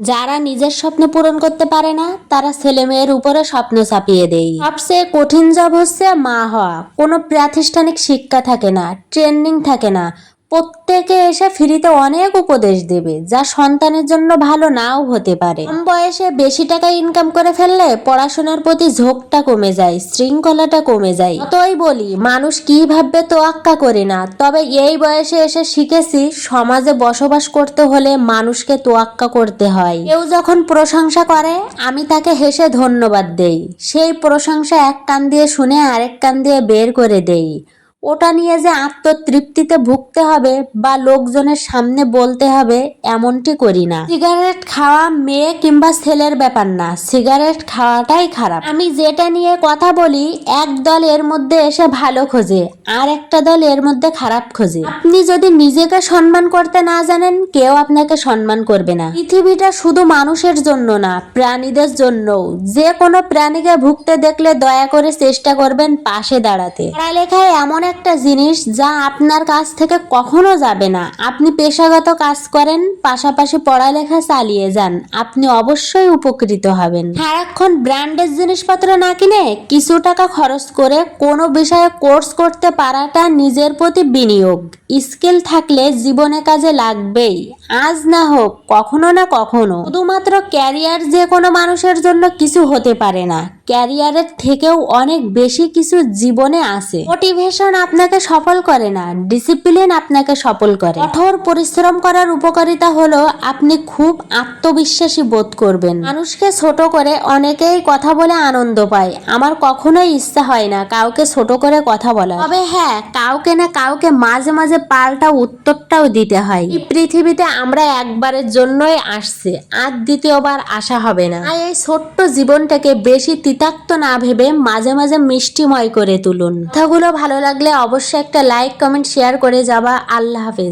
যারা নিজের স্বপ্ন পূরণ করতে পারে না তারা ছেলে মেয়ের উপরে স্বপ্ন চাপিয়ে দেয়। সবচেয়ে কঠিন জব হচ্ছে মা হওয়া। কোনো প্রাতিষ্ঠানিক শিক্ষা থাকে না, ট্রেনিং থাকে না, প্রত্যেকে এসে ফ্রিতে অনেক উপদেশ দেবে যা সন্তানের জন্য ভালো নাও হতে পারে। কম বয়সে বেশি টাকা ইনকাম করে ফেললে পড়াশোনার প্রতি ঝোঁকটা কমে যায়, শৃঙ্খলাটা কমে যায়। ততই বলি মানুষ কি ভাববে তোয়াক্কা করি না, তবে এই বয়সে এসে শিখেছি সমাজে বসবাস করতে হলে মানুষকে তোয়াক্কা করতে হয়। কেউ যখন প্রশংসা করে আমি তাকে হেসে ধন্যবাদ দেই, সেই প্রশংসা এক কান দিয়ে শুনে আরেক কান দিয়ে বের করে দেই। ওটা নিয়ে যে আত্মতৃপ্তিতে ভুগতে হবে বা লোকজনের সামনে বলতে হবে এমনটি করি না। সিগারেট খাওয়া মেয়ে কিংবা ছেলের ব্যাপার না, সিগারেট খাওয়াটাই খারাপ। আমি যেটা নিয়ে কথা বলি এক দল এর মধ্যে এসে ভালো খোঁজে আর একটা দল এর মধ্যে খারাপ খোঁজে। আপনি যদি নিজেকে সম্মান করতে না জানেন কেউ আপনাকে সম্মান করবে না। পৃথিবীটা শুধু মানুষের জন্য না, প্রাণীদের জন্যও। যে কোনো প্রাণীকে ভুগতে দেখলে দয়া করে চেষ্টা করবেন পাশে দাঁড়াতে। পড়ালেখায় এমন একটা জিনিস যা আপনার কাছ থেকে কখনো যাবে না। আপনি পেশাগত কাজ করেন, পাশাপাশি পড়ালেখা চালিয়ে যান, আপনি অবশ্যই উপকৃত হবেন। সারাক্ষণ ব্র্যান্ডের জিনিসপত্র না কিনে কিছু টাকা খরচ করে কোনো বিষয়ে কোর্স করতে পারাটা নিজের প্রতি বিনিয়োগ। স্কিল থাকলে জীবনে কাজে লাগবেই, আজ না হোক কখনো না কখনো। শুধুমাত্র ক্যারিয়ার যে কোনো মানুষের জন্য কিছু হতে পারে না, ক্যারিয়ারের থেকেও অনেক বেশি কিছু জীবনে আছে। মোটিভেশন আপনাকে সফল করে না, ডিসিপ্লিন আপনাকে সফল করে। কঠোর পরিশ্রম করার উপকারিতা হলো আপনি খুব আত্মবিশ্বাসী বোধ করবেন। মানুষকে ছোট করে অনেকেই কথা বলে আনন্দ পায়, আমার কখনোই ইচ্ছা হয় না কাউকে ছোট করে কথা বলা। তবে হ্যাঁ, কাউকে না কাউকে মাঝে মাঝে পাল্টা উত্তরটাও দিতে হয়। এই পৃথিবীতে আমরা একবারের জন্যই আসছে, আর দ্বিতীয়বার আসা হবে না। তাই এই ছোট্ট জীবনটাকে বেশি তিক্ত না ভেবে মাঝে মাঝে মিষ্টিময় করে তুলুন। কথাগুলো ভালো লাগলে অবশ্যই একটা লাইক কমেন্ট শেয়ার করে যাবা। আল্লাহ হাফেজ।